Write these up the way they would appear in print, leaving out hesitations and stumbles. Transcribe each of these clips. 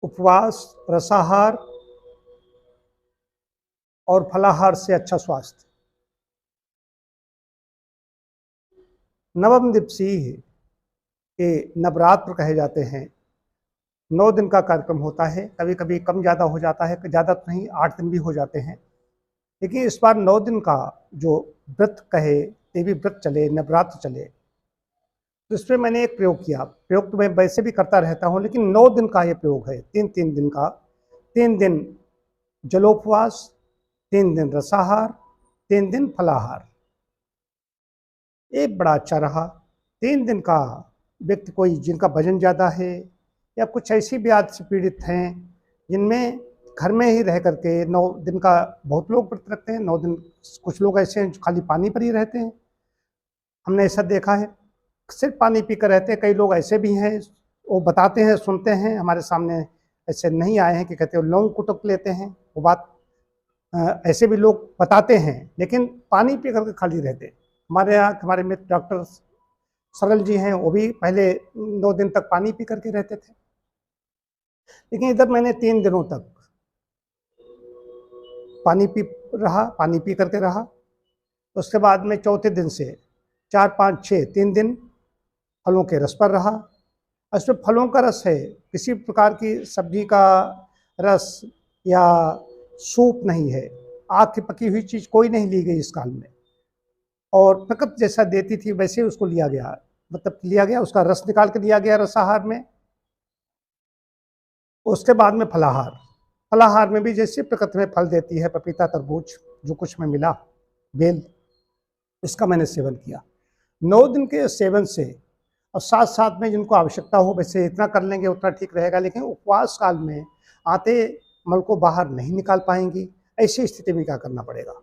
उपवास, रसाहार और फलाहार से अच्छा स्वास्थ्य। नवम दिवसीय के नवरात्र कहे जाते हैं। 9 दिन का कार्यक्रम होता है, कभी कभी कम ज़्यादा हो जाता है, ज़्यादा तो नहीं, 8 दिन भी हो जाते हैं। लेकिन इस बार 9 दिन का जो व्रत कहे, देवी व्रत चले, नवरात्र चले, तो इसमें मैंने एक प्रयोग किया। प्रयोग तो मैं वैसे भी करता रहता हूँ, लेकिन 9 दिन का ये प्रयोग है, 3-3 दिन का। 3 दिन जलोपवास, 3 दिन रसाहार, 3 दिन फलाहार। एक बड़ा अच्छा रहा। 3 दिन का व्यक्ति कोई जिनका वजन ज़्यादा है या कुछ ऐसी व्याधि से पीड़ित हैं जिनमें घर में ही रह करके 9 दिन का, बहुत लोग व्रत रखते हैं 9 दिन। कुछ लोग ऐसे हैं जो खाली पानी पर ही रहते हैं, हमने ऐसा देखा है, सिर्फ पानी पीकर रहते हैं। कई लोग ऐसे भी हैं, वो बताते हैं, सुनते हैं, हमारे सामने ऐसे नहीं आए हैं कि कहते हैं लौंग कुटक लेते हैं, वो बात ऐसे भी लोग बताते हैं, लेकिन पानी पी करके खाली रहते हैं। हमारे यहाँ हमारे मित्र डॉक्टर सरल जी हैं, वो भी पहले 9 दिन तक पानी पी करके रहते थे। लेकिन इधर मैंने 3 दिनों तक पानी पी करके रहा। उसके बाद में चौथे दिन से 4, 5, 6 3 दिन फलों के रस पर रहा। इसमें फलों का रस है, किसी प्रकार की सब्जी का रस या सूप नहीं है, आग की पकी हुई चीज़ कोई नहीं ली गई इस काल में। और प्रकृति जैसा देती थी वैसे ही उसको लिया गया, मतलब लिया गया, उसका रस निकाल के दिया गया रसाहार में। उसके बाद में फलाहार। फलाहार में भी जैसे प्रकृति में फल देती है, पपीता, तरबूज, जो कुछ में मिला, बेल, इसका मैंने सेवन किया। 9 दिन के सेवन से और साथ साथ में जिनको आवश्यकता हो वैसे इतना कर लेंगे उतना ठीक रहेगा, लेकिन उपवास काल में आते मल को बाहर नहीं निकाल पाएंगी। ऐसी स्थिति में क्या करना पड़ेगा?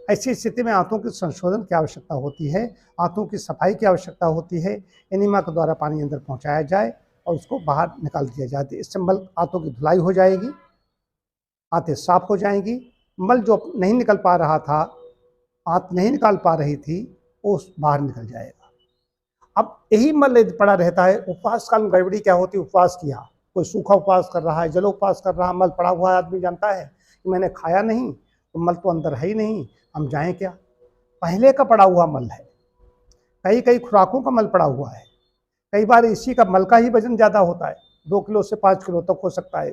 ऐसी स्थिति में आंतों के संशोधन की आवश्यकता होती है, आंतों की सफाई की आवश्यकता होती है। एनिमा के द्वारा पानी अंदर पहुंचाया जाए और उसको बाहर निकाल दिया जाए। इससे मल, आंतों की धुलाई हो जाएगी, आंतें साफ हो जाएंगी। मल जो नहीं निकल पा रहा था, आंत नहीं निकाल पा रही थी, वो बाहर निकल जाएगा। अब यही मल यदि पड़ा रहता है, उपवास काल में गड़बड़ी क्या होती है? उपवास किया, कोई सूखा उपवास कर रहा है, जलोपवास कर रहा है, मल पड़ा हुआ है, आदमी जानता है कि मैंने खाया नहीं तो मल तो अंदर है ही नहीं, हम जाएं क्या? पहले का पड़ा हुआ मल है, कई कई खुराकों का मल पड़ा हुआ है। कई बार इसी का मल का ही वजन ज़्यादा होता है, 2 किलो से 5 किलो तक हो सकता है।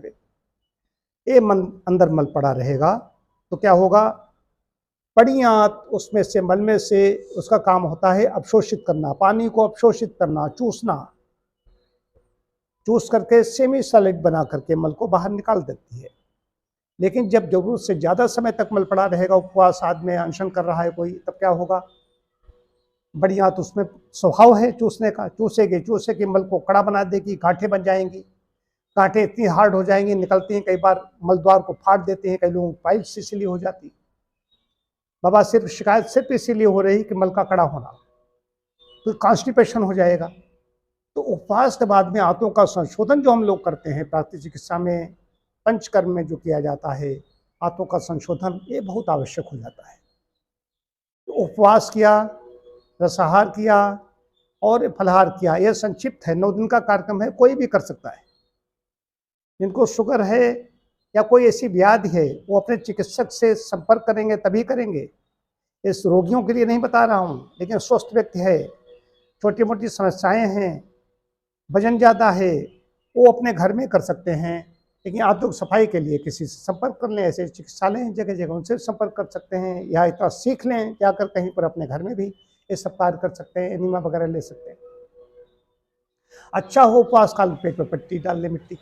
ये मन अंदर मल पड़ा रहेगा तो क्या होगा? बड़ी आंत उसमें से, मल में से, उसका काम होता है अवशोषित करना, पानी को अवशोषित करना, चूसना, चूस करके सेमी सॉलिड बना करके मल को बाहर निकाल देती है। लेकिन जब जरूरत से ज़्यादा समय तक मल पड़ा रहेगा, उपवास आदमी अनशन कर रहा है कोई, तब क्या होगा? बड़ी आंत, उसमें स्वभाव है चूसने का, चूसेगी, मल को कड़ा बना देगी, गांठें बन जाएंगी, गांठें इतनी हार्ड हो जाएंगी, निकलती हैं, कई बार मल द्वार को फाड़ देते हैं, कई लोगों को पाइप से सिली हो जाती। बाबा सिर्फ शिकायत सिर्फ इसीलिए हो रही कि मल का कड़ा होना, तो कॉन्स्टिपेशन हो जाएगा। तो उपवास के बाद में आंतों का संशोधन जो हम लोग करते हैं प्राकृतिक चिकित्सा में, पंचकर्म में जो किया जाता है, आंतों का संशोधन, ये बहुत आवश्यक हो जाता है। तो उपवास किया, रसाहार किया और फलाहार किया, यह संक्षिप्त है, 9 दिन का कार्यक्रम है, कोई भी कर सकता है। जिनको शुगर है या कोई ऐसी व्याधि है, वो अपने चिकित्सक से संपर्क करेंगे तभी करेंगे। इस रोगियों के लिए नहीं बता रहा हूँ, लेकिन स्वस्थ व्यक्ति है, छोटी मोटी समस्याएं हैं, वजन ज़्यादा है, वो अपने घर में कर सकते हैं। लेकिन आंतों सफाई के लिए किसी से संपर्क कर लें, ऐसे चिकित्सालय हैं जगह जगह, उनसे संपर्क कर सकते हैं, या इतना सीख लें जाकर कहीं पर, अपने घर में भी ये सब कार्य कर सकते हैं, एनिमा वगैरह ले सकते हैं। अच्छा हो उपवास काल में पेट में पट्टी डाल लें मिट्टी की।